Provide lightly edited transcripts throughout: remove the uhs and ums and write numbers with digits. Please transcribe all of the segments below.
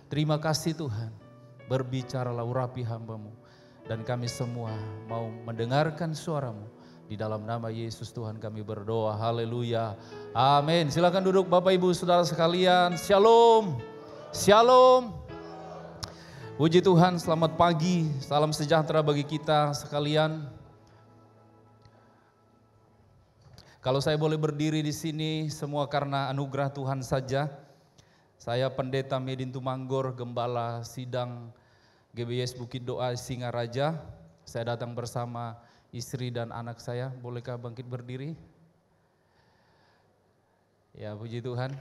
Terima kasih Tuhan, berbicaralah urapi hamba-Mu. Dan kami semua mau mendengarkan suara-Mu. Di dalam nama Yesus Tuhan kami berdoa, haleluya, amin. Silakan duduk Bapak Ibu Saudara sekalian, shalom, shalom. Puji Tuhan, selamat pagi, salam sejahtera bagi kita sekalian. Kalau saya boleh berdiri di sini, semua karena anugerah Tuhan saja. Saya Pendeta Medin Tumanggor, Gembala Sidang GBS Bukit Doa Singaraja. Saya datang bersama istri dan anak saya. Bolehkah bangkit berdiri? Ya, puji Tuhan.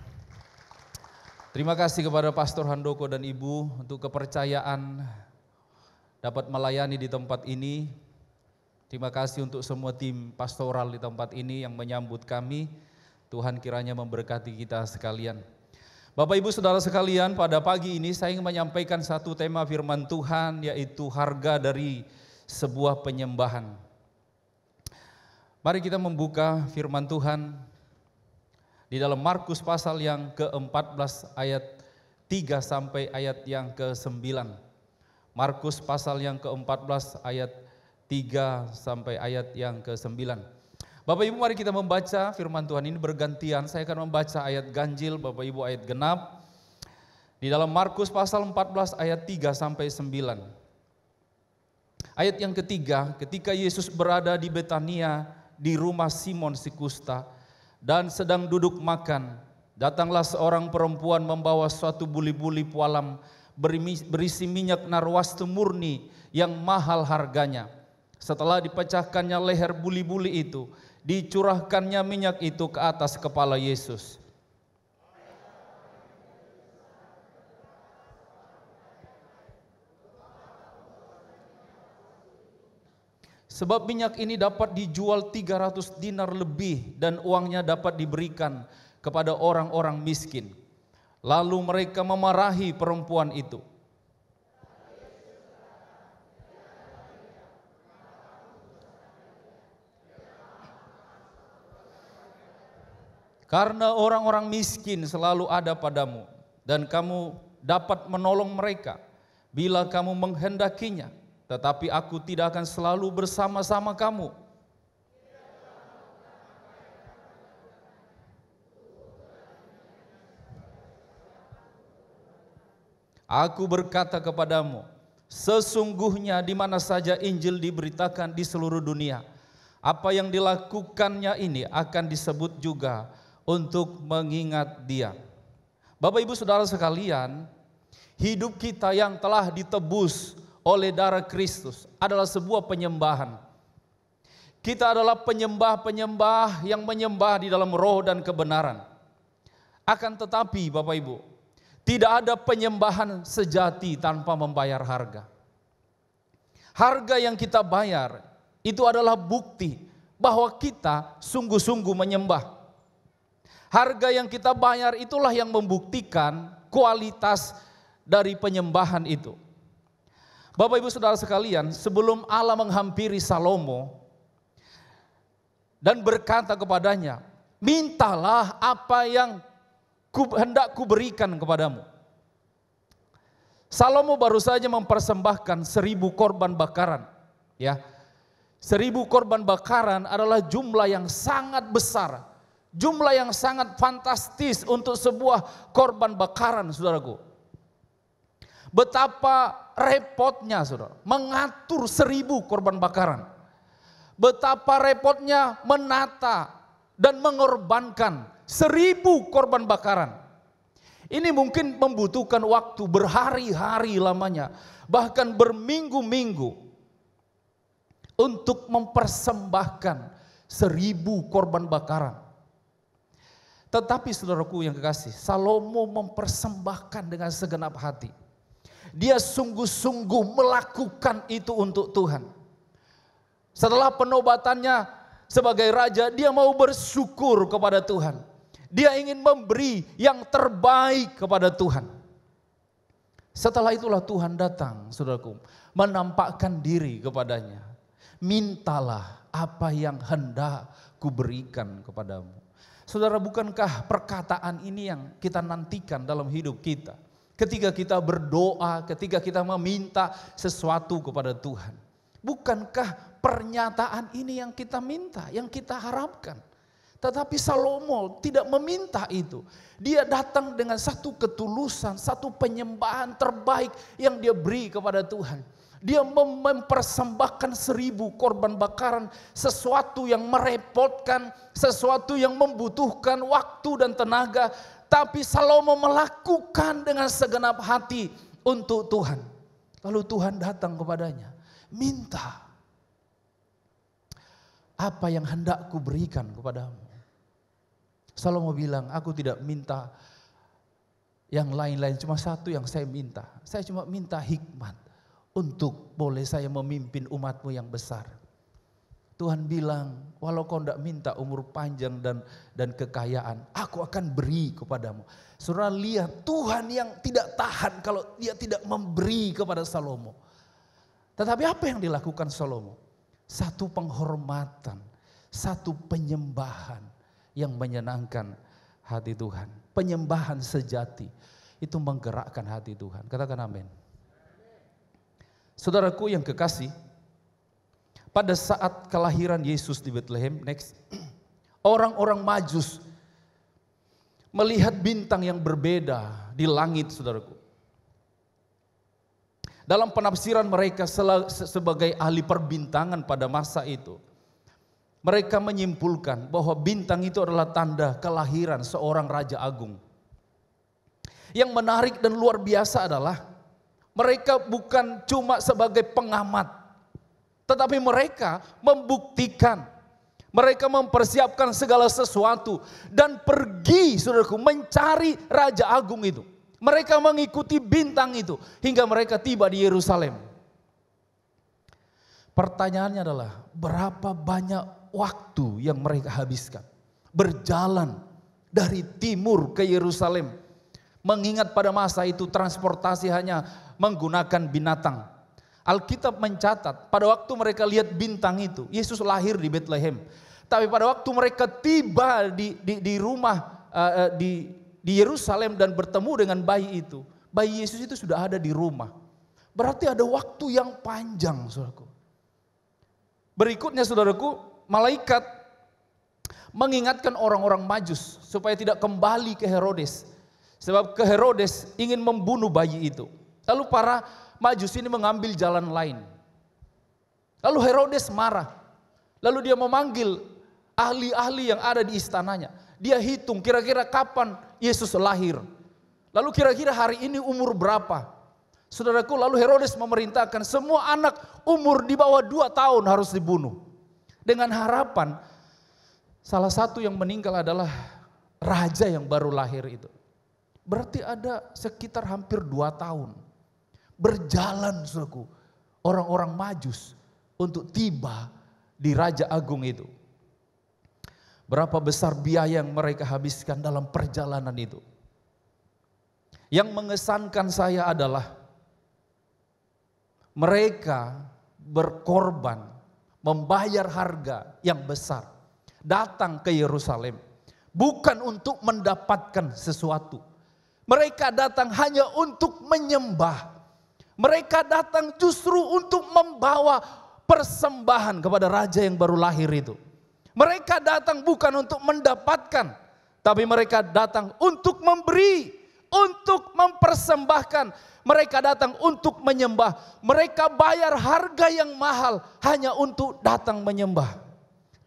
Terima kasih kepada Pastor Handoko dan Ibu untuk kepercayaan dapat melayani di tempat ini. Terima kasih untuk semua tim pastoral di tempat ini yang menyambut kami. Tuhan kiranya memberkati kita sekalian. Bapak Ibu Saudara sekalian, pada pagi ini saya ingin menyampaikan satu tema firman Tuhan, yaitu harga dari sebuah penyembahan. Mari kita membuka firman Tuhan di dalam Markus pasal yang ke-14 ayat 3 sampai ayat yang ke-9. Markus pasal yang ke-14 ayat 3 sampai ayat yang ke-9. Bapak Ibu, mari kita membaca firman Tuhan ini bergantian. Saya akan membaca ayat ganjil, Bapak Ibu ayat genap. Di dalam Markus pasal 14 ayat 3 sampai 9. Ayat yang ketiga, ketika Yesus berada di Betania di rumah Simon si Kusta dan sedang duduk makan, datanglah seorang perempuan membawa suatu buli-buli pualam berisi minyak narwastu murni yang mahal harganya. Setelah dipecahkannya leher buli-buli itu, dicurahkannya minyak itu ke atas kepala Yesus. Sebab minyak ini dapat dijual 300 dinar lebih dan uangnya dapat diberikan kepada orang-orang miskin. Lalu mereka memarahi perempuan itu. Karena orang-orang miskin selalu ada padamu dan kamu dapat menolong mereka bila kamu menghendakinya. Tetapi aku tidak akan selalu bersama-sama kamu. Aku berkata kepadamu, sesungguhnya di mana saja Injil diberitakan di seluruh dunia, apa yang dilakukannya ini akan disebut juga untuk mengingat dia. Bapak Ibu Saudara sekalian, hidup kita yang telah ditebus oleh darah Kristus adalah sebuah penyembahan. Kita adalah penyembah-penyembah yang menyembah di dalam roh dan kebenaran. Akan tetapi Bapak Ibu, tidak ada penyembahan sejati tanpa membayar harga. Harga yang kita bayar itu adalah bukti bahwa kita sungguh-sungguh menyembah. Harga yang kita bayar itulah yang membuktikan kualitas dari penyembahan itu. Bapak Ibu Saudara sekalian, sebelum Allah menghampiri Salomo dan berkata kepadanya, mintalah apa yang hendak kuberikan kepadamu. Salomo baru saja mempersembahkan 1000 korban bakaran. Ya, 1000 korban bakaran adalah jumlah yang sangat besar. Jumlah yang sangat fantastis untuk sebuah korban bakaran, saudaraku. Betapa repotnya, saudara, mengatur 1000 korban bakaran. Betapa repotnya menata dan mengorbankan 1000 korban bakaran. Ini mungkin membutuhkan waktu berhari-hari lamanya, bahkan berminggu-minggu untuk mempersembahkan 1000 korban bakaran. Tetapi saudaraku yang kekasih, Salomo mempersembahkan dengan segenap hati. Dia sungguh-sungguh melakukan itu untuk Tuhan. Setelah penobatannya sebagai raja, dia mau bersyukur kepada Tuhan. Dia ingin memberi yang terbaik kepada Tuhan. Setelah itulah Tuhan datang, saudaraku, menampakkan diri kepadanya. Mintalah apa yang hendak kuberikan kepadamu. Saudara, bukankah perkataan ini yang kita nantikan dalam hidup kita? ketika kita berdoa, ketika kita meminta sesuatu kepada Tuhan. Bukankah pernyataan ini yang kita minta, yang kita harapkan? Tetapi Salomo tidak meminta itu. Dia datang dengan satu ketulusan, satu penyembahan terbaik yang dia beri kepada Tuhan. Dia mempersembahkan 1000 korban bakaran, sesuatu yang merepotkan, sesuatu yang membutuhkan waktu dan tenaga. Tapi Salomo melakukan dengan segenap hati untuk Tuhan. Lalu Tuhan datang kepadanya, minta. Apa yang hendak ku berikan kepadamu? Salomo bilang, aku tidak minta yang lain-lain, cuma satu yang saya minta. Saya cuma minta hikmat untuk boleh saya memimpin umatmu yang besar. Tuhan bilang, walau kau tidak minta umur panjang dan kekayaan, aku akan beri kepadamu. Saudara lihat, Tuhan yang tidak tahan kalau dia tidak memberi kepada Salomo. Tetapi apa yang dilakukan Salomo? Satu penghormatan, satu penyembahan yang menyenangkan hati Tuhan. Penyembahan sejati itu menggerakkan hati Tuhan. Katakan amin. Saudaraku yang kekasih, pada saat kelahiran Yesus di Bethlehem, orang-orang Majus melihat bintang yang berbeda di langit, saudaraku. Dalam penafsiran mereka sebagai ahli perbintangan pada masa itu, mereka menyimpulkan bahwa bintang itu adalah tanda kelahiran seorang Raja Agung. Yang menarik dan luar biasa adalah mereka bukan cuma sebagai pengamat, tetapi mereka membuktikan, mereka mempersiapkan segala sesuatu dan pergi, saudaraku, mencari Raja Agung itu. Mereka mengikuti bintang itu hingga mereka tiba di Yerusalem. Pertanyaannya adalah, berapa banyak waktu yang mereka habiskan berjalan dari timur ke Yerusalem? Mengingat pada masa itu transportasi hanya menggunakan binatang. Alkitab mencatat pada waktu mereka lihat bintang itu, Yesus lahir di Bethlehem. Tapi pada waktu mereka tiba di rumah di Yerusalem dan bertemu dengan bayi itu, bayi Yesus itu sudah ada di rumah. Berarti ada waktu yang panjang, saudaraku. Berikutnya, saudaraku, malaikat mengingatkan orang-orang Majus supaya tidak kembali ke Herodes. Sebab ke Herodes ingin membunuh bayi itu. Lalu para Majus ini mengambil jalan lain. Lalu Herodes marah. Lalu dia memanggil ahli-ahli yang ada di istananya. Dia hitung kira-kira kapan Yesus lahir. Lalu kira-kira hari ini umur berapa. Saudaraku, lalu Herodes memerintahkan semua anak umur di bawah 2 tahun harus dibunuh. Dengan harapan salah satu yang meninggal adalah raja yang baru lahir itu. Berarti ada sekitar hampir 2 tahun. Berjalan, saudaraku, orang-orang Majus untuk tiba di Raja Agung itu. Berapa besar biaya yang mereka habiskan dalam perjalanan itu. Yang mengesankan saya adalah mereka berkorban, membayar harga yang besar, datang ke Yerusalem bukan untuk mendapatkan sesuatu. Mereka datang hanya untuk menyembah. Mereka datang justru untuk membawa persembahan kepada raja yang baru lahir itu. Mereka datang bukan untuk mendapatkan, tapi mereka datang untuk memberi, untuk mempersembahkan. Mereka datang untuk menyembah. Mereka bayar harga yang mahal hanya untuk datang menyembah.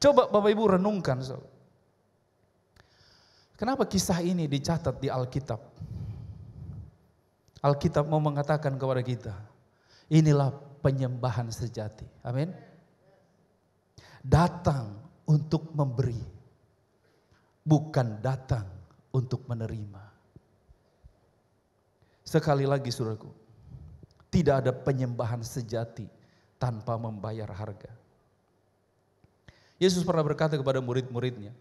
Coba Bapak Ibu renungkan. Kenapa kisah ini dicatat di Alkitab? Alkitab mau mengatakan kepada kita, inilah penyembahan sejati. Amin. Datang untuk memberi, bukan datang untuk menerima. Sekali lagi, saudaraku, tidak ada penyembahan sejati tanpa membayar harga. Yesus pernah berkata kepada murid-muridnya,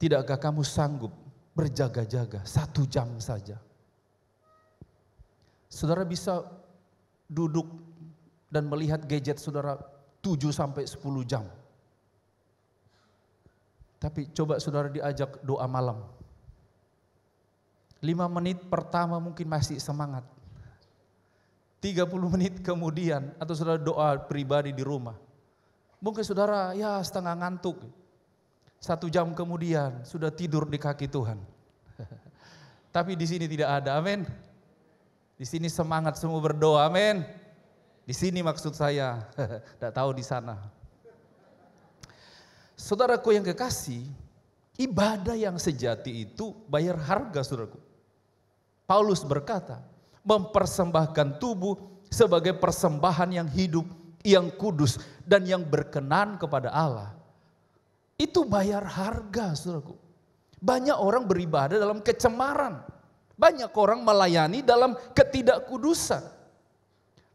tidakkah kamu sanggup berjaga-jaga 1 jam saja? Saudara bisa duduk dan melihat gadget saudara 7 sampai 10 jam. Tapi coba saudara diajak doa malam. 5 menit pertama mungkin masih semangat. 30 menit kemudian, atau saudara doa pribadi di rumah. Mungkin saudara ya setengah ngantuk. 1 jam kemudian sudah tidur di kaki Tuhan. Tapi di sini tidak ada, amin. Di sini semangat semua berdoa, amin. Di sini maksud saya, tidak tahu di sana. Saudaraku yang kekasih, ibadah yang sejati itu bayar harga, saudaraku. Paulus berkata, mempersembahkan tubuh sebagai persembahan yang hidup, yang kudus, dan yang berkenan kepada Allah. Itu bayar harga, saudaraku. Banyak orang beribadah dalam kecemaran. Banyak orang melayani dalam ketidakkudusan.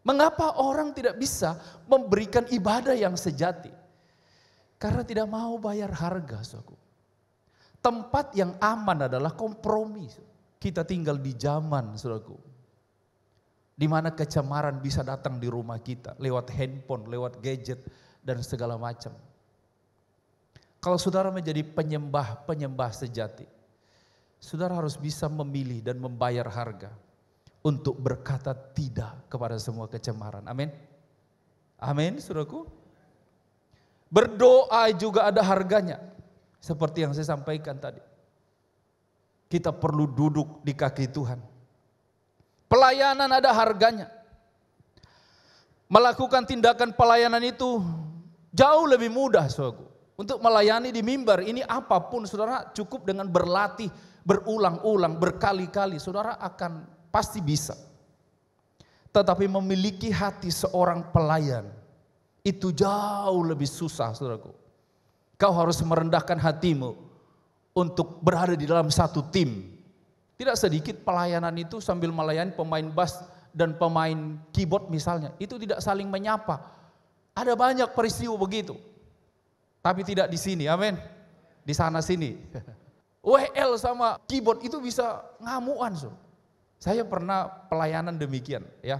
Mengapa orang tidak bisa memberikan ibadah yang sejati? Karena tidak mau bayar harga, saudaraku. Tempat yang aman adalah kompromi. Kita tinggal di zaman, saudaraku, di mana kecemaran bisa datang di rumah kita lewat handphone, lewat gadget, dan segala macam. Kalau saudara menjadi penyembah sejati, saudara harus bisa memilih dan membayar harga untuk berkata tidak kepada semua kecemaran. Amin. Amin, saudaraku. Berdoa juga ada harganya. Seperti yang saya sampaikan tadi. Kita perlu duduk di kaki Tuhan. Pelayanan ada harganya. Melakukan tindakan pelayanan itu jauh lebih mudah, saudaraku. Untuk melayani di mimbar ini apapun, saudara cukup dengan berlatih, berulang-ulang, berkali-kali, saudara akan pasti bisa. Tetapi memiliki hati seorang pelayan itu jauh lebih susah, saudaraku. Kau harus merendahkan hatimu untuk berada di dalam satu tim. Tidak sedikit pelayanan itu sambil melayani pemain bass dan pemain keyboard misalnya. Itu tidak saling menyapa. Ada banyak peristiwa begitu. Tapi tidak di sini, amin. Di sana sini. WL sama keyboard itu bisa ngamuan. So. Saya pernah pelayanan demikian. Ya.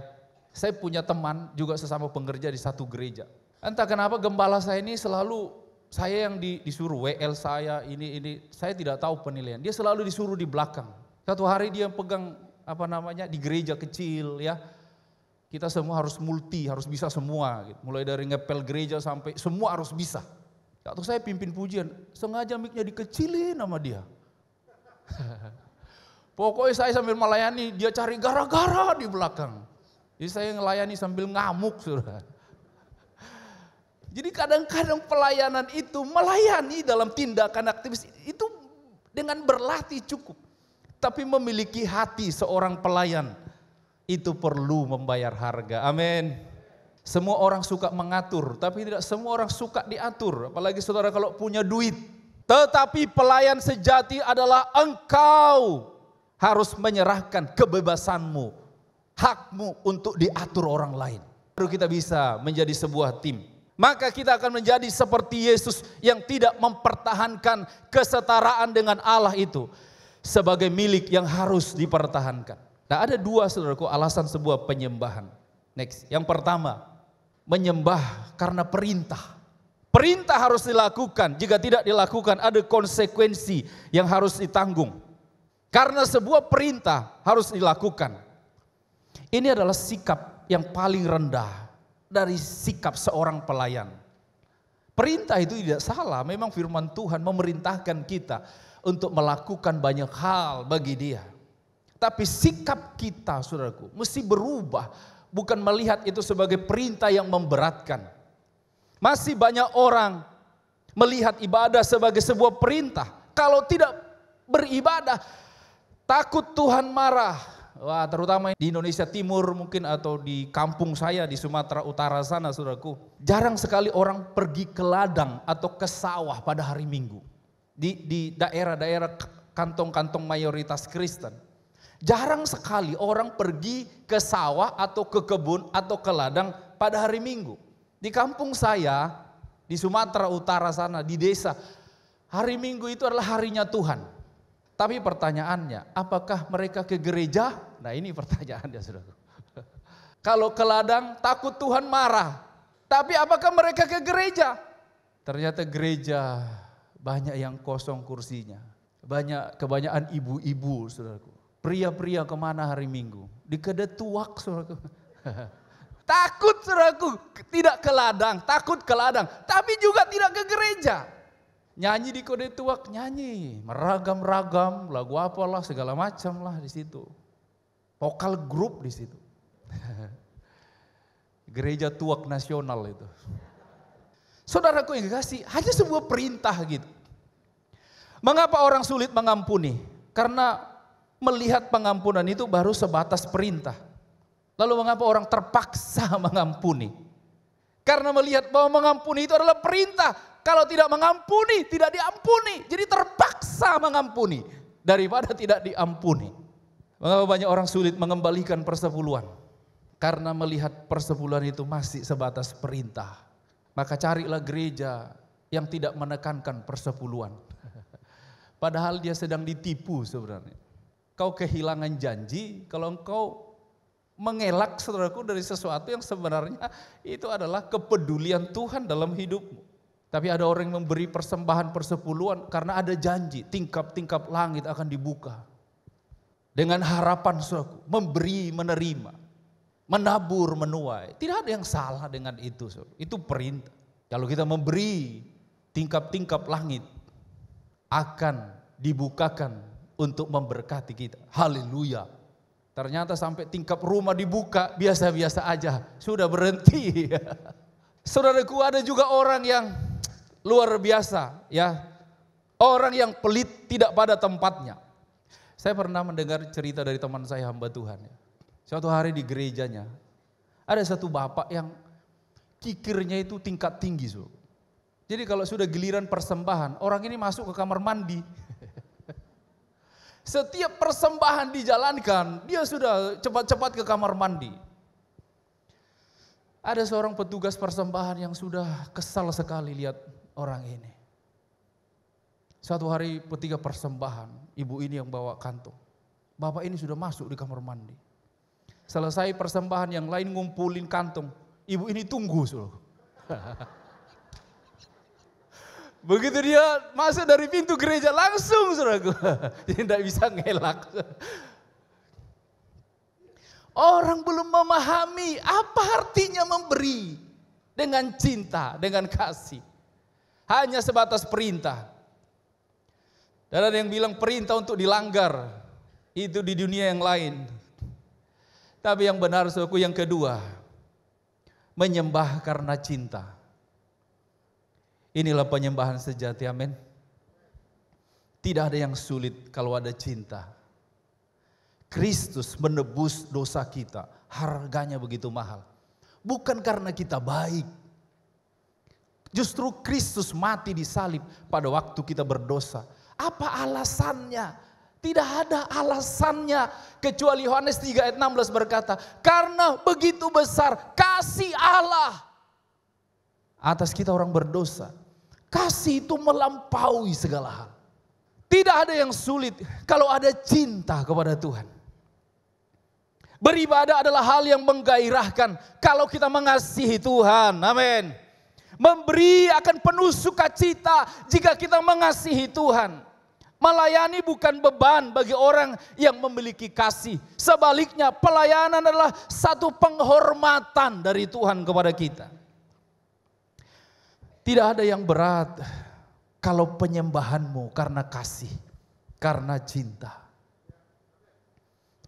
Saya punya teman juga sesama pengerja di satu gereja. Entah kenapa gembala saya ini selalu saya yang disuruh, WL saya ini, saya tidak tahu penilaian. Dia selalu disuruh di belakang. Satu hari dia pegang di gereja kecil ya. Kita semua harus multi, harus bisa semua. Gitu. Mulai dari ngepel gereja sampai semua harus bisa. Waktu saya pimpin pujian, sengaja mic-nya dikecilin sama dia. Pokoknya saya sambil melayani, dia cari gara-gara di belakang. Jadi saya ngelayani sambil ngamuk, saudara. Jadi kadang-kadang pelayanan itu melayani dalam tindakan aktivis itu dengan berlatih cukup. Tapi memiliki hati seorang pelayan itu perlu membayar harga. Amin. Semua orang suka mengatur, tapi tidak semua orang suka diatur. Apalagi saudara kalau punya duit. Tetapi pelayan sejati adalah engkau harus menyerahkan kebebasanmu, hakmu untuk diatur orang lain. Baru kita bisa menjadi sebuah tim. Maka kita akan menjadi seperti Yesus yang tidak mempertahankan kesetaraan dengan Allah itu sebagai milik yang harus dipertahankan. Nah, ada 2 saudaraku alasan sebuah penyembahan. Next, yang pertama, menyembah karena perintah. Perintah harus dilakukan, jika tidak dilakukan ada konsekuensi yang harus ditanggung. Karena sebuah perintah harus dilakukan. Ini adalah sikap yang paling rendah dari sikap seorang pelayan. Perintah itu tidak salah, memang firman Tuhan memerintahkan kita untuk melakukan banyak hal bagi Dia. Tapi sikap kita, saudaraku, mesti berubah, bukan melihat itu sebagai perintah yang memberatkan. Masih banyak orang melihat ibadah sebagai sebuah perintah. Kalau tidak beribadah, takut Tuhan marah. Wah, terutama di Indonesia Timur mungkin atau di kampung saya di Sumatera Utara sana, saudaraku. Jarang sekali orang pergi ke ladang atau ke sawah pada hari Minggu. Di daerah-daerah kantong-kantong mayoritas Kristen. Jarang sekali orang pergi ke sawah atau ke kebun atau ke ladang pada hari Minggu. Di kampung saya, di Sumatera Utara sana, di desa, hari Minggu itu adalah harinya Tuhan. Tapi pertanyaannya, apakah mereka ke gereja? Nah, ini pertanyaannya, saudara. Kalau ke ladang takut Tuhan marah. Tapi apakah mereka ke gereja? Ternyata gereja banyak yang kosong kursinya. Kebanyakan ibu-ibu, saudaraku. Pria-pria kemana hari Minggu? Di kedetuak, saudaraku. Takut, saudaraku, tidak ke ladang, takut ke ladang, tapi juga tidak ke gereja. Nyanyi di kedetuak, nyanyi, meragam-ragam, lagu apalah, segala macam lah di situ. Vokal grup di situ. Gereja tuak nasional itu. Saudaraku yang dikasih, hanya sebuah perintah gitu. Mengapa orang sulit mengampuni? Karena melihat pengampunan itu baru sebatas perintah. Lalu mengapa orang terpaksa mengampuni? Karena melihat bahwa mengampuni itu adalah perintah. Kalau tidak mengampuni, tidak diampuni. Jadi terpaksa mengampuni daripada tidak diampuni. Mengapa banyak orang sulit mengembalikan persepuluhan? Karena melihat persepuluhan itu masih sebatas perintah. Maka carilah gereja yang tidak menekankan persepuluhan. Padahal dia sedang ditipu sebenarnya. Kau kehilangan janji kalau engkau mengelak, saudaraku, dari sesuatu yang sebenarnya itu adalah kepedulian Tuhan dalam hidupmu. Tapi ada orang yang memberi persembahan persepuluhan karena ada janji tingkap-tingkap langit akan dibuka. Dengan harapan, saudaraku, memberi, menerima, menabur, menuai. Tidak ada yang salah dengan itu, saudara. Itu perintah. Kalau kita memberi, tingkap-tingkap langit akan dibukakan untuk memberkati kita. Haleluya. Ternyata sampai tingkap rumah dibuka, biasa-biasa aja, sudah berhenti. Saudaraku, ada juga orang yang luar biasa, ya. Orang yang pelit, tidak pada tempatnya. Saya pernah mendengar cerita dari teman saya, hamba Tuhan. Suatu hari di gerejanya, ada satu bapak yang kikirnya itu tingkat tinggi. Jadi kalau sudah giliran persembahan, orang ini masuk ke kamar mandi. Setiap persembahan dijalankan, dia sudah cepat-cepat ke kamar mandi. Ada seorang petugas persembahan yang sudah kesal sekali lihat orang ini. Suatu hari ketika persembahan, ibu ini yang bawa kantong. Bapak ini sudah masuk di kamar mandi. Selesai persembahan, yang lain ngumpulin kantong. Ibu ini tunggu. Begitu dia masuk dari pintu gereja langsung, saudaraku. Jadi tidak bisa ngelak. Orang belum memahami apa artinya memberi dengan cinta, dengan kasih. Hanya sebatas perintah. Dan ada yang bilang perintah untuk dilanggar. Itu di dunia yang lain. Tapi yang benar, saudaraku, yang kedua, menyembah karena cinta. Inilah penyembahan sejati, amin. Tidak ada yang sulit kalau ada cinta. Kristus menebus dosa kita, harganya begitu mahal. Bukan karena kita baik. Justru Kristus mati di salib pada waktu kita berdosa. Apa alasannya? Tidak ada alasannya kecuali Yohanes 3 ayat 16 berkata, karena begitu besar kasih Allah atas kita orang berdosa. Kasih itu melampaui segala hal. Tidak ada yang sulit kalau ada cinta kepada Tuhan. Beribadah adalah hal yang menggairahkan kalau kita mengasihi Tuhan. Amin. Memberi akan penuh sukacita jika kita mengasihi Tuhan. Melayani bukan beban bagi orang yang memiliki kasih. Sebaliknya, pelayanan adalah satu penghormatan dari Tuhan kepada kita. Tidak ada yang berat kalau penyembahanmu karena kasih, karena cinta.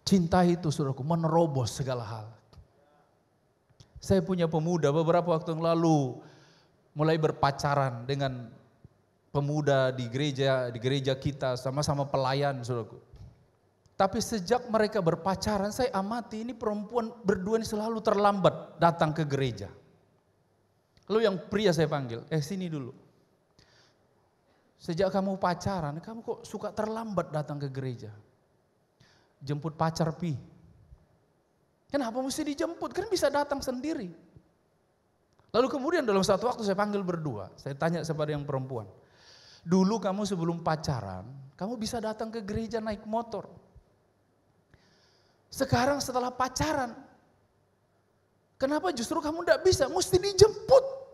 Cinta itu, saudaraku, menerobos segala hal. Saya punya pemuda beberapa waktu yang lalu mulai berpacaran dengan pemuda di gereja kita, sama-sama pelayan, saudaraku. Tapi sejak mereka berpacaran, saya amati ini perempuan berdua ini selalu terlambat datang ke gereja. Lalu yang pria saya panggil, sini dulu. Sejak kamu pacaran, kamu kok suka terlambat datang ke gereja? Jemput pacar pi. Kenapa mesti dijemput? Kan bisa datang sendiri. Lalu kemudian dalam satu waktu saya panggil berdua. Saya tanya kepada yang perempuan. Dulu kamu sebelum pacaran, kamu bisa datang ke gereja naik motor. Sekarang setelah pacaran, kenapa justru kamu tidak bisa? Mesti dijemput.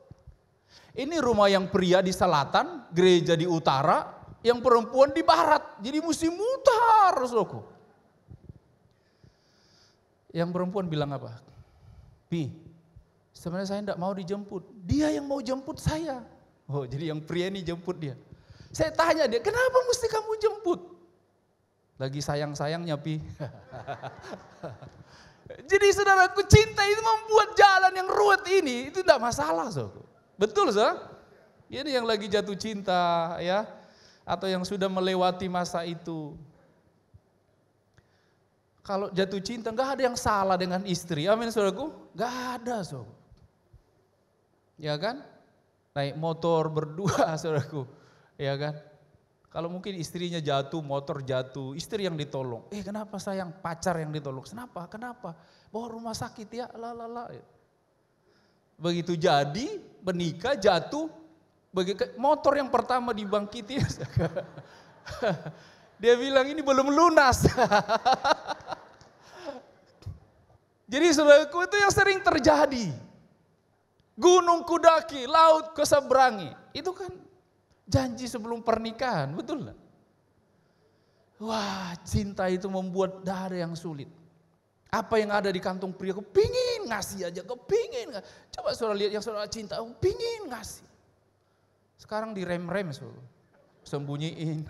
Ini rumah yang pria di selatan, gereja di utara, yang perempuan di barat. Jadi mesti mutar, saudaraku. Yang perempuan bilang apa? Pi, sebenarnya saya tidak mau dijemput. Dia yang mau jemput saya. Oh, jadi yang pria ini jemput dia. Saya tanya dia, kenapa mesti kamu jemput? Lagi sayang-sayangnya, Pi. Jadi saudaraku, cinta itu membuat jalan yang ruwet ini, itu tidak masalah. Betul, saudara? Ini yang lagi jatuh cinta, ya, atau yang sudah melewati masa itu. Kalau jatuh cinta, nggak ada yang salah dengan istri. Amin, saudaraku? Nggak ada, saudara. Ya kan? Naik motor berdua, saudaraku. Ya kan? Kalau mungkin istrinya jatuh, motor jatuh, istri yang ditolong. Kenapa sayang? Pacar yang ditolong. Kenapa? Bawa rumah sakit ya, Begitu jadi, menikah, jatuh, motor yang pertama dibangkiti. Dia bilang ini belum lunas. Jadi saudaraku, itu yang sering terjadi. Gunung kudaki, laut kuseberangi. Itu kan janji sebelum pernikahan, betul gak? Wah, cinta itu membuat dada yang sulit. Apa yang ada di kantong pria, kepingin ngasih aja, kepingin. Coba saudara lihat yang saudara cinta, kepingin ngasih. Sekarang direm-rem, sembunyiin.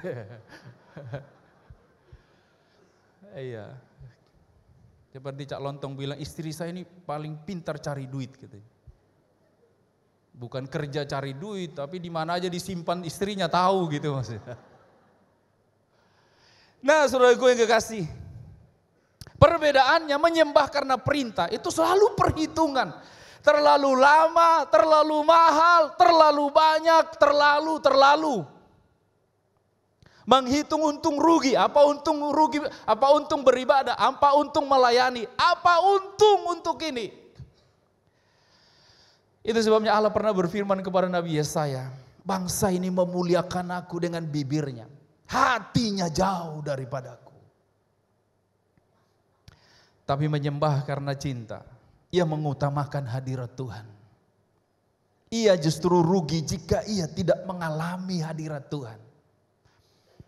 Iya. Seperti Cak Lontong bilang, istri saya ini paling pintar cari duit gitu. Bukan kerja cari duit, tapi di mana aja disimpan istrinya tahu gitu maksudnya. Nah, saudaraku yang kekasih, perbedaannya menyembah karena perintah itu selalu perhitungan. Terlalu lama, terlalu mahal, terlalu banyak, terlalu. Menghitung untung rugi, apa untung beribadah, apa untung melayani, apa untung untuk ini. Itu sebabnya Allah pernah berfirman kepada Nabi Yesaya, bangsa ini memuliakan aku dengan bibirnya, hatinya jauh daripadaku. Tapi menyembah karena cinta, ia mengutamakan hadirat Tuhan. Ia justru rugi jika ia tidak mengalami hadirat Tuhan.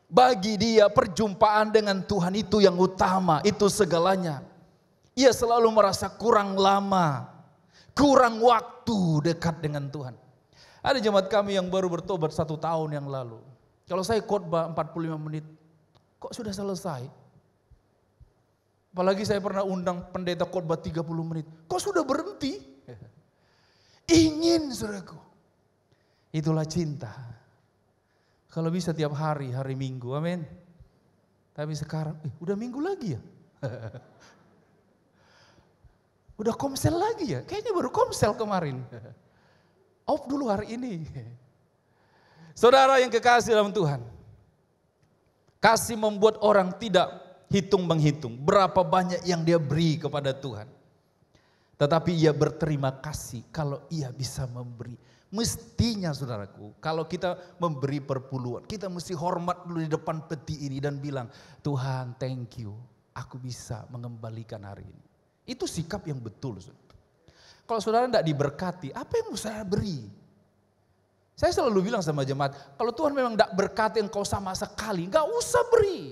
Bagi dia perjumpaan dengan Tuhan itu yang utama, itu segalanya. Ia selalu merasa kurang lama, kurang waktu dekat dengan Tuhan. Ada jemaat kami yang baru bertobat 1 tahun yang lalu. Kalau saya khotbah 45 menit, kok sudah selesai? Apalagi saya pernah undang pendeta khotbah 30 menit, kok sudah berhenti? Ingin, saudaraku. Itulah cinta. Kalau bisa tiap hari Minggu, amin. Tapi sekarang, udah Minggu lagi ya? Udah komsel lagi ya? Kayaknya baru komsel kemarin. Off dulu hari ini. Saudara yang kekasih dalam Tuhan. Kasih membuat orang tidak hitung-menghitung berapa banyak yang dia beri kepada Tuhan. Tetapi ia berterima kasih kalau ia bisa memberi. Mestinya saudaraku, kalau kita memberi perpuluhan, kita mesti hormat dulu di depan peti ini dan bilang, Tuhan thank you, aku bisa mengembalikan hari ini. Itu sikap yang betul. Saudara. Kalau saudara tidak diberkati, apa yang mau saudara beri? Saya selalu bilang sama jemaat, kalau Tuhan memang tidak berkati engkau sama sekali, gak usah beri.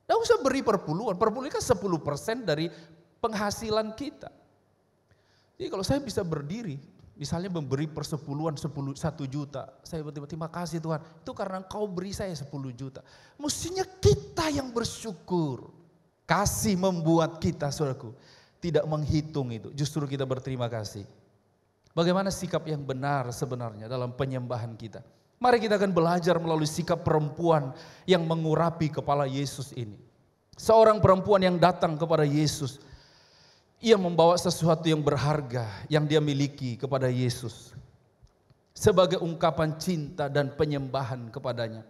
Gak usah beri perpuluhan, perpuluhan kan 10% dari penghasilan kita. Jadi kalau saya bisa berdiri, misalnya memberi persepuluhan 1 juta, saya berterima kasih Tuhan, itu karena engkau beri saya 10 juta. Mestinya kita yang bersyukur. Kasih membuat kita, saudaraku, tidak menghitung itu, justru kita berterima kasih. Bagaimana sikap yang benar sebenarnya dalam penyembahan kita? Mari kita akan belajar melalui sikap perempuan yang mengurapi kepala Yesus ini. Seorang perempuan yang datang kepada Yesus, ia membawa sesuatu yang berharga yang dia miliki kepada Yesus sebagai ungkapan cinta dan penyembahan kepadanya.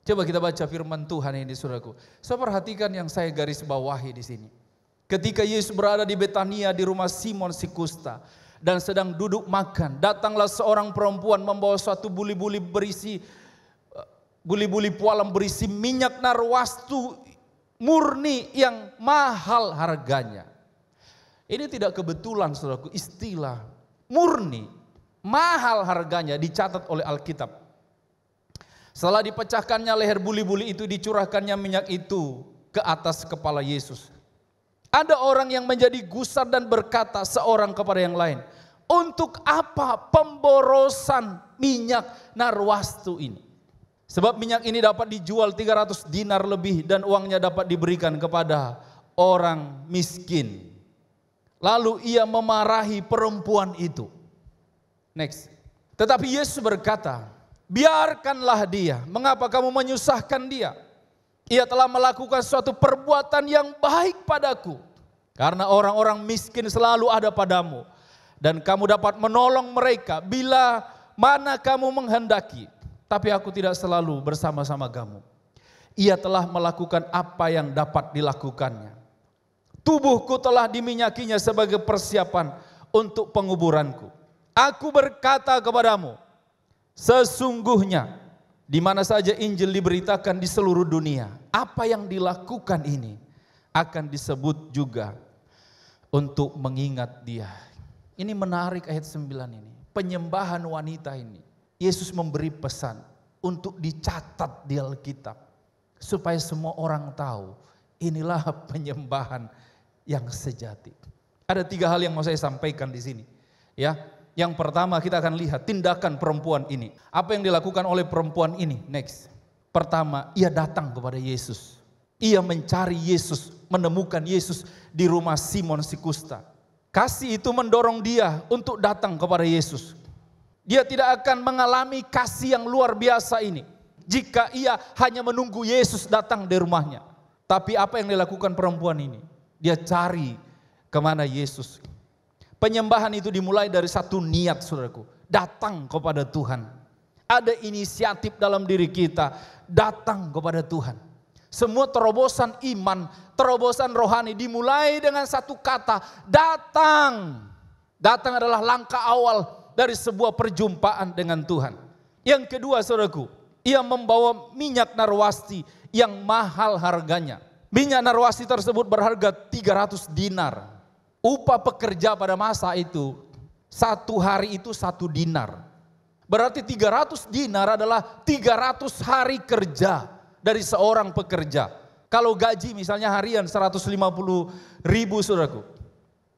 Coba kita baca firman Tuhan ini, saudaraku. Saya perhatikan yang saya garis bawahi di sini. Ketika Yesus berada di Betania di rumah Simon si kusta dan sedang duduk makan, datanglah seorang perempuan membawa suatu buli-buli pualam berisi minyak narwastu murni yang mahal harganya. Ini tidak kebetulan, saudaraku, istilah murni, mahal harganya dicatat oleh Alkitab. Setelah dipecahkannya leher buli-buli itu, dicurahkannya minyak itu ke atas kepala Yesus. Ada orang yang menjadi gusar dan berkata seorang kepada yang lain, untuk apa pemborosan minyak narwastu ini? Sebab minyak ini dapat dijual 300 dinar lebih dan uangnya dapat diberikan kepada orang miskin. Lalu ia memarahi perempuan itu. Next. Tetapi Yesus berkata, biarkanlah dia. Mengapa kamu menyusahkan dia? Ia telah melakukan suatu perbuatan yang baik padaku. Karena orang-orang miskin selalu ada padamu. Dan kamu dapat menolong mereka bila mana kamu menghendaki. Tapi aku tidak selalu bersama-sama kamu. Ia telah melakukan apa yang dapat dilakukannya. Tubuhku telah diminyakinya sebagai persiapan untuk penguburanku. Aku berkata kepadamu, sesungguhnya di mana saja Injil diberitakan di seluruh dunia, apa yang dilakukan ini akan disebut juga untuk mengingat dia. Ini menarik ayat 9 ini. Penyembahan wanita ini. Yesus memberi pesan untuk dicatat di Alkitab. Supaya semua orang tahu inilah penyembahan yang sejati. Ada 3 hal yang mau saya sampaikan di sini. Ya, yang pertama kita akan lihat tindakan perempuan ini. Apa yang dilakukan oleh perempuan ini? Next. Pertama, ia datang kepada Yesus. Ia mencari Yesus, menemukan Yesus di rumah Simon si kusta. Kasih itu mendorong dia untuk datang kepada Yesus. Dia tidak akan mengalami kasih yang luar biasa ini jika ia hanya menunggu Yesus datang di rumahnya. Tapi apa yang dilakukan perempuan ini? Dia cari kemana Yesus. Penyembahan itu dimulai dari satu niat, saudaraku. Datang kepada Tuhan. Ada inisiatif dalam diri kita, datang kepada Tuhan. Semua terobosan iman, terobosan rohani dimulai dengan satu kata, datang. Datang adalah langkah awal dari sebuah perjumpaan dengan Tuhan. Yang kedua, saudaraku, ia membawa minyak narwasti yang mahal harganya. Minyak narwasti tersebut berharga 300 dinar. Upah pekerja pada masa itu, satu hari itu 1 dinar. Berarti 300 dinar adalah 300 hari kerja dari seorang pekerja. Kalau gaji misalnya harian 150.000, saudaraku,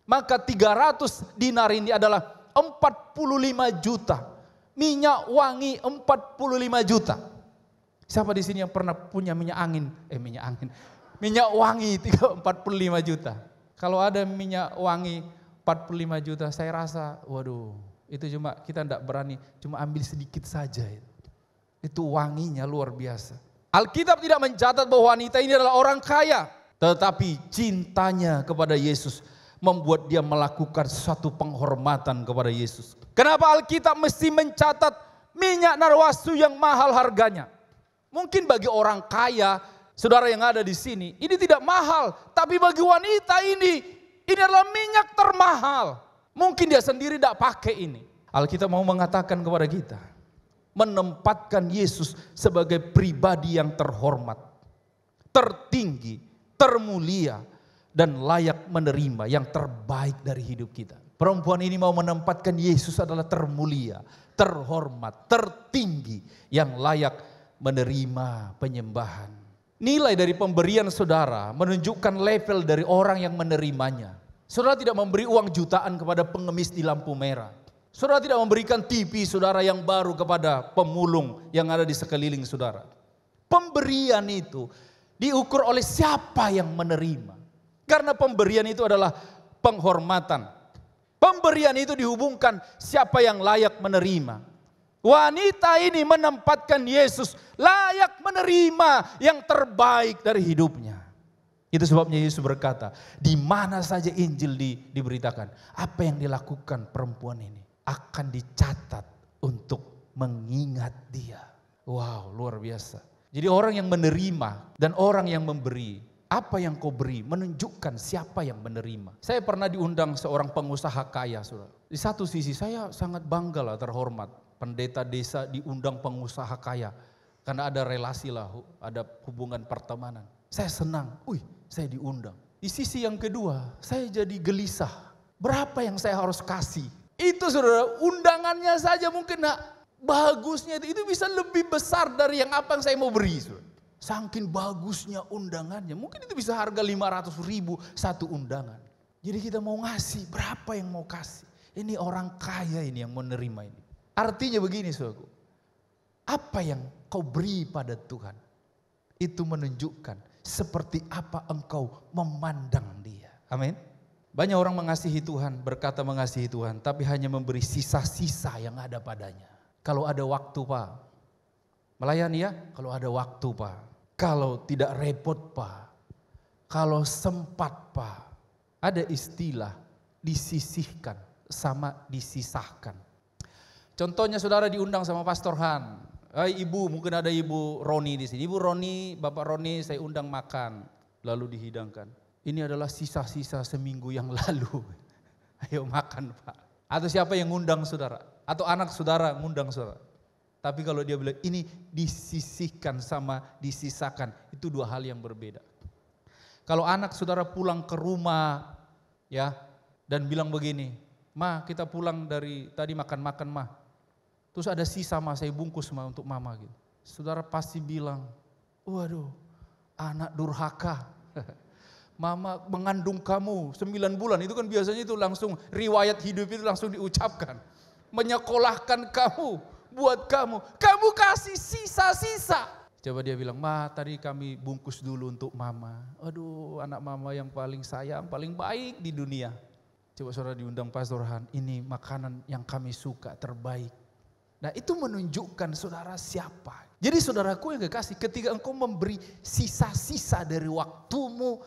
maka 300 dinar ini adalah 45 juta. Minyak wangi 45 juta. Siapa di sini yang pernah punya minyak angin? Minyak wangi 45 juta. Kalau ada minyak wangi 45 juta, saya rasa waduh, itu cuma kita tidak berani, cuma ambil sedikit saja. Itu wanginya luar biasa. Alkitab tidak mencatat bahwa wanita ini adalah orang kaya, tetapi cintanya kepada Yesus membuat dia melakukan suatu penghormatan kepada Yesus. Kenapa Alkitab mesti mencatat minyak narwastu yang mahal harganya? Mungkin bagi orang kaya, saudara yang ada di sini, ini tidak mahal. Tapi bagi wanita ini adalah minyak termahal. Mungkin dia sendiri tidak pakai ini. Alkitab mau mengatakan kepada kita, menempatkan Yesus sebagai pribadi yang terhormat, tertinggi, termulia, dan layak menerima yang terbaik dari hidup kita. Perempuan ini mau menempatkan Yesus adalah termulia, terhormat, tertinggi, yang layak menerima penyembahan. Nilai dari pemberian saudara menunjukkan level dari orang yang menerimanya. Saudara tidak memberi uang jutaan kepada pengemis di lampu merah. Saudara tidak memberikan TV saudara yang baru kepada pemulung yang ada di sekeliling saudara. Pemberian itu diukur oleh siapa yang menerima. Karena pemberian itu adalah penghormatan. Pemberian itu dihubungkan siapa yang layak menerima. Wanita ini menempatkan Yesus layak menerima yang terbaik dari hidupnya. Itu sebabnya Yesus berkata, di mana saja Injil diberitakan, apa yang dilakukan perempuan ini akan dicatat untuk mengingat dia. Wow, luar biasa. Jadi orang yang menerima dan orang yang memberi, apa yang kau beri menunjukkan siapa yang menerima. Saya pernah diundang seorang pengusaha kaya, saudara. Di satu sisi saya sangat bangga lah, terhormat. Pendeta desa diundang pengusaha kaya. Karena ada relasi lah, ada hubungan pertemanan. Saya senang, saya diundang. Di sisi yang kedua, saya jadi gelisah. Berapa yang saya harus kasih? Itu saudara, undangannya saja mungkin bagusnya itu bisa lebih besar dari yang apa yang saya mau beri. Saudara. Saking bagusnya undangannya. Mungkin itu bisa harga 500.000 satu undangan. Jadi kita mau ngasih, berapa yang mau kasih? Ini orang kaya ini yang menerima ini. Artinya begini saudaraku. Apa yang kau beri pada Tuhan, itu menunjukkan seperti apa engkau memandang Dia. Amin. Banyak orang mengasihi Tuhan, berkata mengasihi Tuhan, tapi hanya memberi sisa-sisa yang ada padanya. Kalau ada waktu Pak, melayani ya, kalau ada waktu Pak. Kalau tidak repot Pak, kalau sempat Pak. Ada istilah disisihkan sama disisahkan. Contohnya saudara diundang sama Pastor Han. Ibu, mungkin ada Ibu Roni di sini. Ibu Roni, Bapak Roni saya undang makan. Lalu dihidangkan. Ini adalah sisa-sisa seminggu yang lalu. Ayo makan Pak. Atau siapa yang ngundang saudara. Atau anak saudara ngundang saudara. Tapi kalau dia bilang ini disisihkan sama disisakan. Itu dua hal yang berbeda. Kalau anak saudara pulang ke rumah ya dan bilang begini. Ma kita pulang dari tadi makan-makan ma. Terus ada sisa ma saya bungkus ma untuk mama gitu. Saudara pasti bilang, waduh anak durhaka. Mama mengandung kamu 9 bulan, itu kan biasanya itu langsung riwayat hidup itu langsung diucapkan. Menyekolahkan kamu, buat kamu kasih sisa-sisa. Coba dia bilang, ma tadi kami bungkus dulu untuk mama. Aduh anak mama yang paling sayang, paling baik di dunia. Coba saudara diundang Pastor Han, ini makanan yang kami suka terbaik. Nah itu menunjukkan saudara siapa. Jadi saudaraku yang kekasih, ketika engkau memberi sisa-sisa dari waktumu,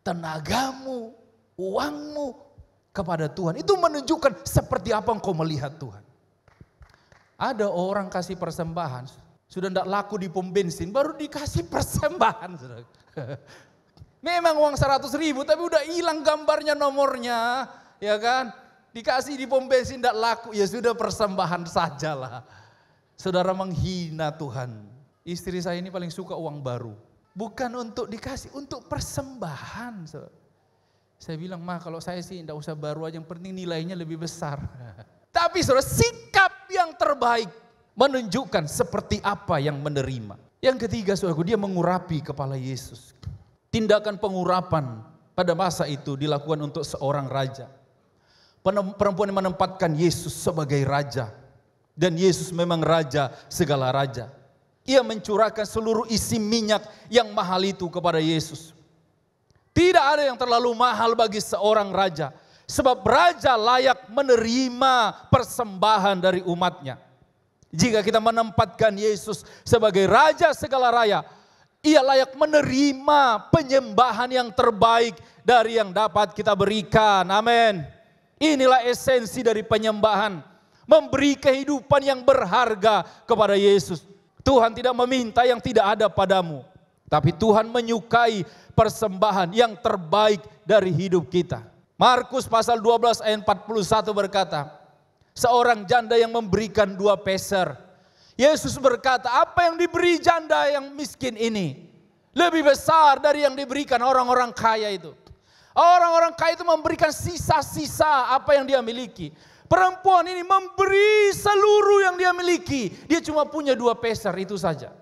tenagamu, uangmu kepada Tuhan. Itu menunjukkan seperti apa engkau melihat Tuhan. Ada orang kasih persembahan, sudah tidak laku di pom bensin, baru dikasih persembahan. Memang uang 100.000 tapi udah hilang gambarnya nomornya. Ya kan, dikasih di pom bensin tidak laku, ya sudah persembahan sajalah. Saudara menghina Tuhan. Istri saya ini paling suka uang baru. Bukan untuk dikasih, untuk persembahan. Saya bilang, ma kalau saya sih tidak usah baru aja, yang penting nilainya lebih besar. Tapi saudara, sikap yang terbaik menunjukkan seperti apa yang menerima. Yang ketiga saudaraku, dia mengurapi kepala Yesus. Tindakan pengurapan pada masa itu dilakukan untuk seorang raja. Perempuan yang menempatkan Yesus sebagai raja. Dan Yesus memang raja segala raja. Ia mencurahkan seluruh isi minyak yang mahal itu kepada Yesus. Tidak ada yang terlalu mahal bagi seorang raja. Sebab raja layak menerima persembahan dari umatnya. Jika kita menempatkan Yesus sebagai raja segala raya, ia layak menerima penyembahan yang terbaik dari yang dapat kita berikan. Amin. Inilah esensi dari penyembahan. Memberi kehidupan yang berharga kepada Yesus. Tuhan tidak meminta yang tidak ada padamu. Tapi Tuhan menyukai persembahan yang terbaik dari hidup kita. Markus pasal 12 ayat 41 berkata, seorang janda yang memberikan 2 peser. Yesus berkata, apa yang diberi janda yang miskin ini lebih besar dari yang diberikan orang-orang kaya itu. Orang-orang kaya itu memberikan sisa-sisa apa yang dia miliki. Perempuan ini memberi seluruh yang dia miliki. Dia cuma punya 2 peser itu saja.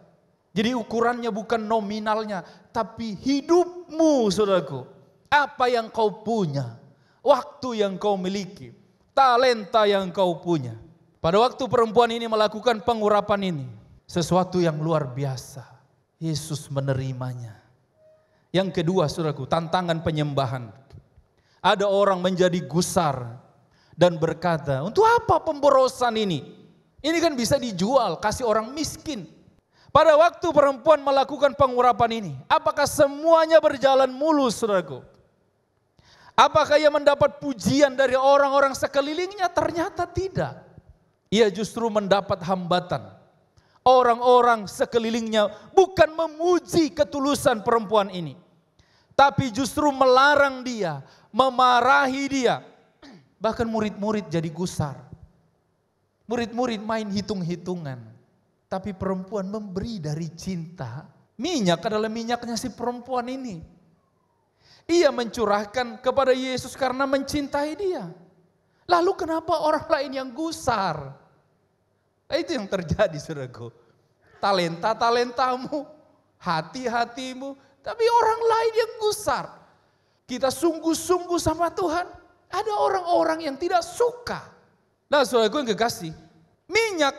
Jadi ukurannya bukan nominalnya, tapi hidupmu saudaraku. Apa yang kau punya, waktu yang kau miliki, talenta yang kau punya. Pada waktu perempuan ini melakukan pengurapan ini, sesuatu yang luar biasa. Yesus menerimanya. Yang kedua saudaraku, tantangan penyembahan. Ada orang menjadi gusar dan berkata, untuk apa pemborosan ini? Ini kan bisa dijual, kasih orang miskin. Pada waktu perempuan melakukan pengurapan ini, apakah semuanya berjalan mulus saudaraku? Apakah ia mendapat pujian dari orang-orang sekelilingnya? Ternyata tidak. Ia justru mendapat hambatan. Orang-orang sekelilingnya bukan memuji ketulusan perempuan ini, tapi justru melarang dia, memarahi dia. Bahkan murid-murid jadi gusar. Murid-murid main hitung-hitungan. Tapi perempuan memberi dari cinta. Minyak adalah minyaknya si perempuan ini. Ia mencurahkan kepada Yesus karena mencintai dia. Lalu kenapa orang lain yang gusar? Itu yang terjadi saudaraku. Talenta-talentamu hati-hatimu, tapi orang lain yang gusar. Kita sungguh-sungguh sama Tuhan, ada orang-orang yang tidak suka. Nah, saudaraku yang kekasih, minyak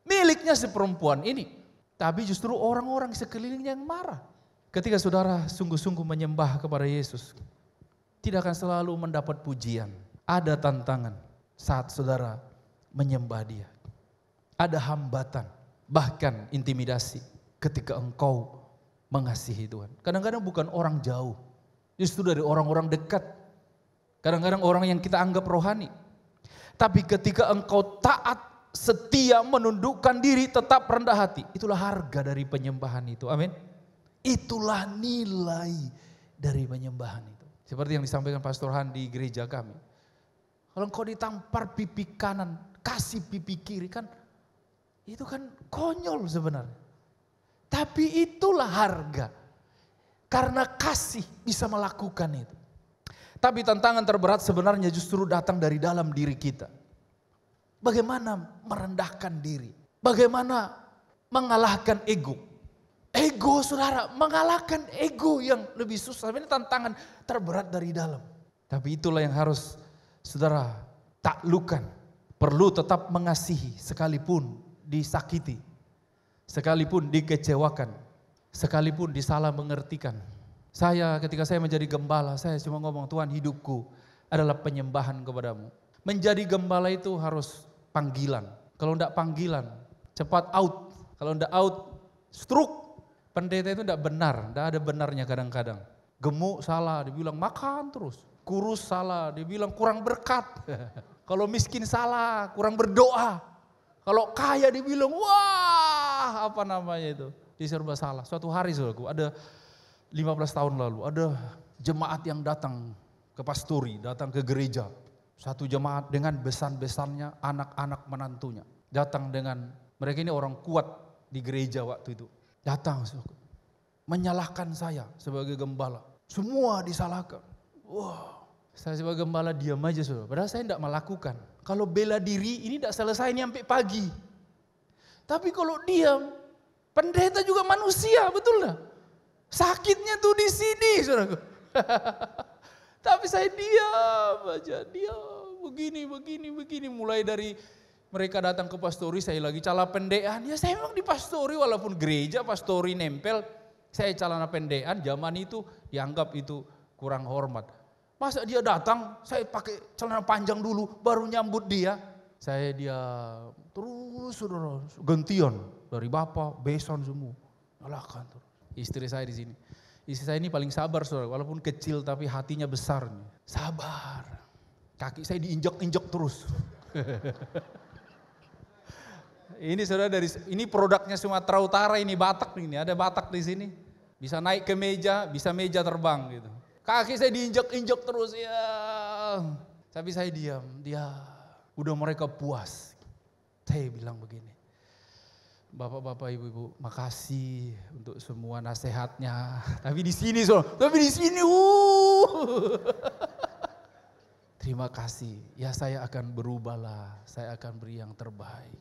miliknya si perempuan ini, tapi justru orang-orang sekelilingnya yang marah. Ketika saudara sungguh-sungguh menyembah kepada Yesus, tidak akan selalu mendapat pujian. Ada tantangan saat saudara menyembah Dia. Ada hambatan, bahkan intimidasi ketika engkau mengasihi Tuhan. Kadang-kadang bukan orang jauh, justru dari orang-orang dekat. Kadang-kadang orang yang kita anggap rohani. Tapi ketika engkau taat, setia, menundukkan diri, tetap rendah hati. Itulah harga dari penyembahan itu. Amin. Itulah nilai dari penyembahan itu. Seperti yang disampaikan Pastor Han di gereja kami. Kalau engkau ditampar pipi kanan, kasih pipi kiri kan, itu kan konyol sebenarnya. Tapi itulah harga. Karena kasih bisa melakukan itu. Tapi tantangan terberat sebenarnya justru datang dari dalam diri kita. Bagaimana merendahkan diri. Bagaimana mengalahkan ego. Ego saudara, mengalahkan ego yang lebih susah. Ini tantangan terberat dari dalam. Tapi itulah yang harus saudara taklukkan. Perlu tetap mengasihi sekalipun disakiti. Sekalipun dikecewakan. Sekalipun disalah mengertikan. Ketika saya menjadi gembala, saya cuma ngomong, Tuhan, hidupku adalah penyembahan kepadamu. Menjadi gembala itu harus panggilan. Kalau enggak panggilan, cepat out. Kalau enggak out, stroke. Pendeta itu enggak benar, enggak ada benarnya kadang-kadang. Gemuk salah, dibilang makan terus. Kurus salah, dibilang kurang berkat. Kalau miskin salah, kurang berdoa. Kalau kaya dibilang, wah apa namanya itu, diserba salah. Suatu hari saudaraku, ada 15 tahun lalu, ada jemaat yang datang ke pastori, datang ke gereja. Satu jemaat dengan besan-besannya, anak-anak menantunya. Datang dengan, mereka ini orang kuat di gereja waktu itu. Datang, menyalahkan saya sebagai gembala. Semua disalahkan. Wah, saya sebagai gembala diam aja saudara. Padahal saya tidak melakukan. Kalau bela diri ini tidak selesai ini sampai pagi. Tapi kalau diam, pendeta juga manusia, betul nggak? Sakitnya tuh di sini, saudaraku. Tapi saya diam aja, diam, begini. Mulai dari mereka datang ke pastori, saya lagi cala pendean. Ya saya memang di pastori, walaupun gereja pastori nempel, saya calana pendean. Zaman itu dianggap itu kurang hormat. Masa dia datang, saya pakai celana panjang dulu, baru nyambut dia. Saya terus saudara, gantian dari bapak, besan semua, nyalakan terus. Istri saya di sini. Istri saya ini paling sabar saudara, walaupun kecil tapi hatinya besar. Sabar. Kaki saya diinjak-injak terus. Ini saudara ini produknya Sumatera Utara, ini Batak ini, ada Batak di sini. Bisa naik ke meja, bisa meja terbang gitu. Kaki saya diinjak-injak terus ya. Tapi saya diam, udah mereka puas. Saya bilang begini. Bapak-bapak, ibu-ibu, makasih untuk semua nasihatnya. Tapi di sini, terima kasih. Ya saya akan berubahlah, saya akan beri yang terbaik.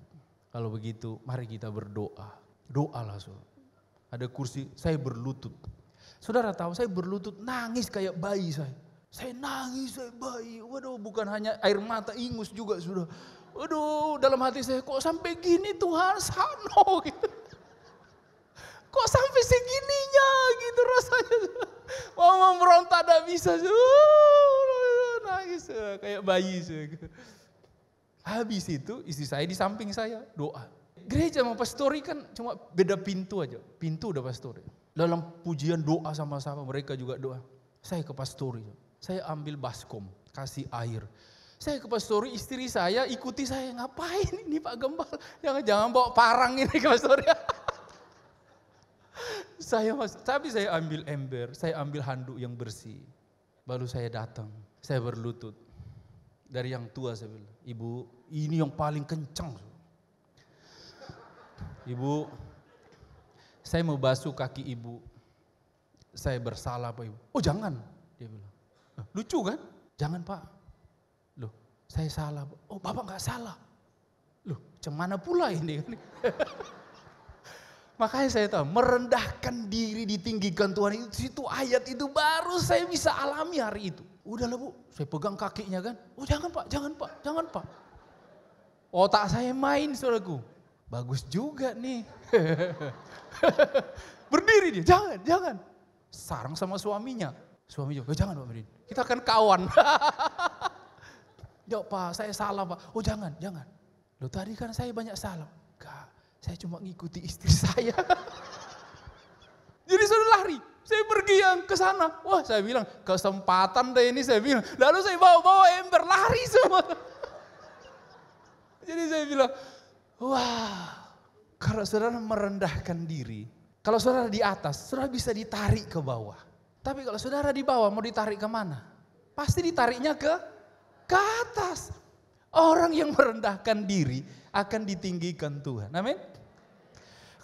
Kalau begitu, mari kita berdoa. Doalah, saudara. Ada kursi, saya berlutut. Saudara tahu, saya berlutut nangis kayak bayi saya. Saya nangis, saya bayi. Waduh, bukan hanya air mata, ingus juga sudah. Waduh, dalam hati saya, kok sampai gini Tuhan, sano gitu. Kok sampai segininya gitu rasanya. Mau memberontak tak bisa. Nangis kayak bayi. Habis itu istri saya di samping saya doa. Gereja sama pastori kan cuma beda pintu aja. Pintu udah pastori. Dalam pujian doa sama-sama, mereka juga doa. Saya ke pastori, saya ambil baskom, kasih air. Saya ke pastori, istri saya ikuti saya, ngapain ini Pak Gembala? Jangan bawa parang ini ke pastori. Tapi saya ambil ember, saya ambil handuk yang bersih. Baru saya datang, saya berlutut. Dari yang tua saya bilang, Ibu ini yang paling kencang. Ibu, saya mau basuh kaki Ibu. Saya bersalah Pak Ibu. Oh jangan, dia bilang. Lucu kan? Jangan Pak. Loh, saya salah. Oh Bapak gak salah. Loh, cemana pula ini? Makanya saya tahu, merendahkan diri ditinggikan Tuhan itu ayat itu baru saya bisa alami hari itu. Udahlah Bu, saya pegang kakinya kan. Oh jangan Pak, jangan Pak, jangan Pak. Otak saya main saudaraku. Bagus juga nih. Berdiri dia, jangan, jangan. Sarang sama suaminya. Suami juga, jangan Pak berdiri. Kita kan kawan. Jawab Pak, saya salah Pak. Oh jangan, jangan. Loh tadi kan saya banyak salah. Enggak, saya cuma ngikuti istri saya. Jadi saya lari. Saya pergi yang ke sana. Wah saya bilang, kesempatan deh ini saya bilang. Lalu saya bawa ember, lari semua. Jadi saya bilang, wah, kalau saudara merendahkan diri, kalau saudara di atas, saudara bisa ditarik ke bawah. Tapi kalau saudara di bawah mau ditarik kemana? Pasti ditariknya ke atas. Orang yang merendahkan diri akan ditinggikan Tuhan. Amin.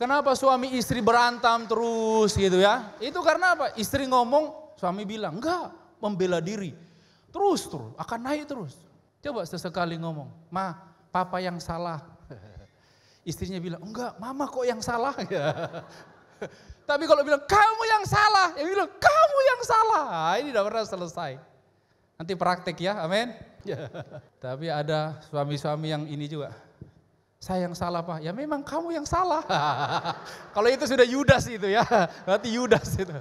Kenapa suami istri berantem terus gitu ya? Itu karena apa? Istri ngomong, suami bilang, enggak, membela diri. Terus, akan naik terus. Coba sesekali ngomong, Ma, papa yang salah. Istrinya bilang, enggak, mama kok yang salah. Tapi kalau bilang, kamu yang salah. Dia bilang, kamu yang salah. Ini udah pernah selesai. Nanti praktek ya, amin. Tapi ada suami-suami yang ini juga. Saya yang salah Pak, ya memang kamu yang salah. Kalau itu sudah Yudas itu ya, berarti Yudas itu.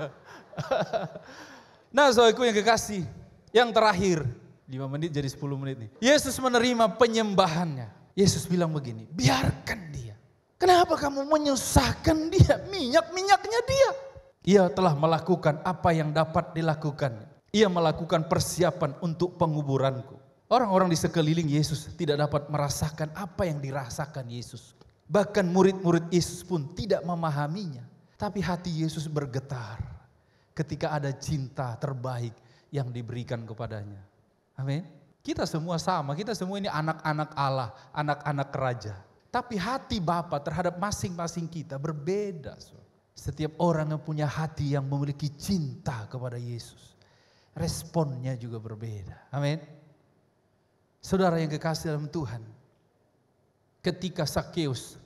Nah saudaraku yang kekasih, yang terakhir, 5 menit jadi 10 menit nih. Yesus menerima penyembahannya. Yesus bilang begini, biarkan dia. Kenapa kamu menyusahkan dia, minyak-minyaknya dia. Ia telah melakukan apa yang dapat dilakukan. Ia melakukan persiapan untuk penguburanku. Orang-orang di sekeliling Yesus tidak dapat merasakan apa yang dirasakan Yesus. Bahkan murid-murid Yesus pun tidak memahaminya. Tapi hati Yesus bergetar ketika ada cinta terbaik yang diberikan kepadanya. Amin. Kita semua sama, kita semua ini anak-anak Allah, anak-anak raja. Tapi hati Bapa terhadap masing-masing kita berbeda. Setiap orang yang punya hati yang memiliki cinta kepada Yesus, responnya juga berbeda. Amin. Saudara yang kekasih dalam Tuhan, ketika Sakeus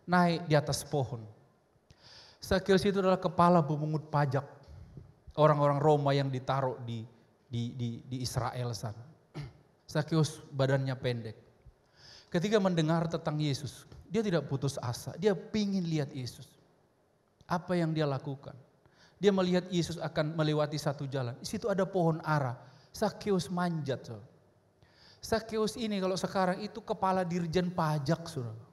naik di atas pohon. Sakeus itu adalah kepala pemungut pajak orang-orang Roma yang ditaruh di Israel sana. Sakeus badannya pendek. Ketika mendengar tentang Yesus, dia tidak putus asa. Dia pingin lihat Yesus. Apa yang dia lakukan? Dia melihat Yesus akan melewati satu jalan. Di situ ada pohon ara. Sakeus manjat. Sakeus ini kalau sekarang itu kepala dirjen pajak, saudara.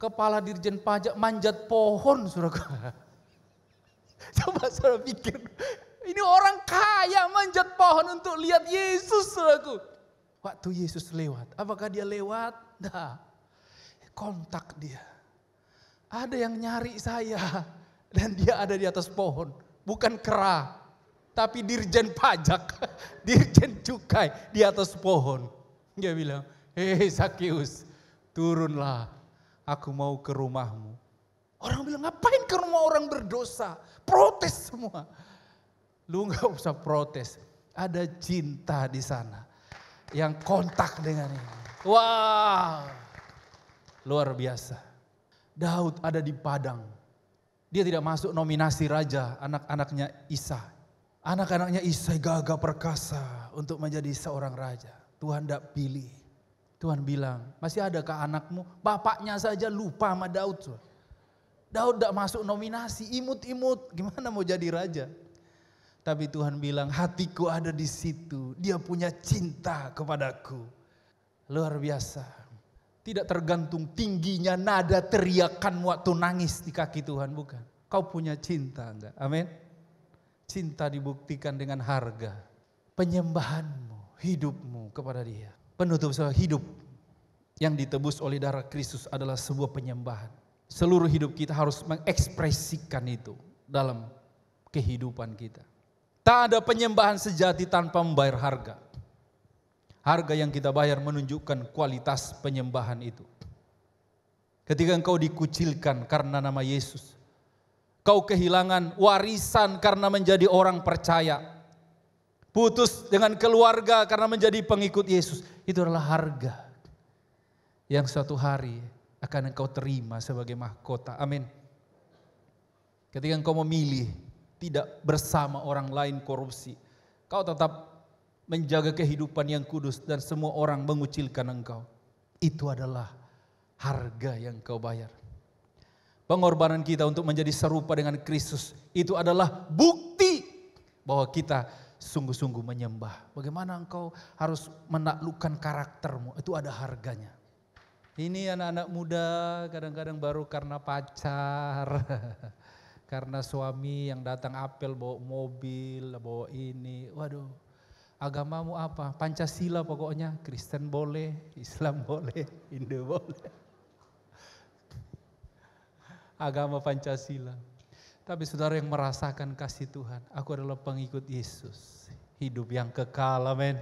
Kepala dirjen pajak manjat pohon, saudara. Coba saudara pikir, ini orang kaya manjat pohon untuk lihat Yesus, saudaraku. Waktu Yesus lewat, apakah dia lewat? Nah, kontak dia. Ada yang nyari saya dan dia ada di atas pohon, bukan kera. Tapi dirjen pajak, dirjen cukai di atas pohon. Dia bilang, hei Sakeus, turunlah, aku mau ke rumahmu. Orang bilang, ngapain ke rumah orang berdosa? Protes semua. Lu gak usah protes, ada cinta di sana yang kontak dengan ini. Wah, luar biasa. Daud ada di padang. Dia tidak masuk nominasi raja, anak-anaknya Isa. Anak-anaknya Isai gagah perkasa untuk menjadi seorang raja. Tuhan tidak pilih. Tuhan bilang, masih adakah anakmu? Bapaknya saja lupa sama Daud. Daud tidak masuk nominasi, imut-imut. Gimana mau jadi raja? Tapi Tuhan bilang, hatiku ada di situ. Dia punya cinta kepadaku. Luar biasa. Tidak tergantung tingginya nada teriakan waktu nangis di kaki Tuhan, bukan. Kau punya cinta enggak? Amin. Cinta dibuktikan dengan harga. Penyembahanmu, hidupmu kepada dia. Penutup hidup yang ditebus oleh darah Kristus adalah sebuah penyembahan. Seluruh hidup kita harus mengekspresikan itu dalam kehidupan kita. Tak ada penyembahan sejati tanpa membayar harga. Harga yang kita bayar menunjukkan kualitas penyembahan itu. Ketika engkau dikucilkan karena nama Yesus, kau kehilangan warisan karena menjadi orang percaya. Putus dengan keluarga karena menjadi pengikut Yesus. Itu adalah harga yang suatu hari akan engkau terima sebagai mahkota. Amin. Ketika engkau memilih tidak bersama orang lain korupsi, kau tetap menjaga kehidupan yang kudus dan semua orang mengucilkan engkau. Itu adalah harga yang kau bayar. Pengorbanan kita untuk menjadi serupa dengan Kristus itu adalah bukti bahwa kita sungguh-sungguh menyembah. Bagaimana engkau harus menaklukkan karaktermu, itu ada harganya. Ini anak-anak muda kadang-kadang baru karena pacar, karena suami yang datang apel bawa mobil, bawa ini. Waduh, agamamu apa? Pancasila pokoknya. Kristen boleh, Islam boleh, Hindu boleh. Agama Pancasila. Tapi saudara yang merasakan kasih Tuhan, aku adalah pengikut Yesus. Hidup yang kekal, amin.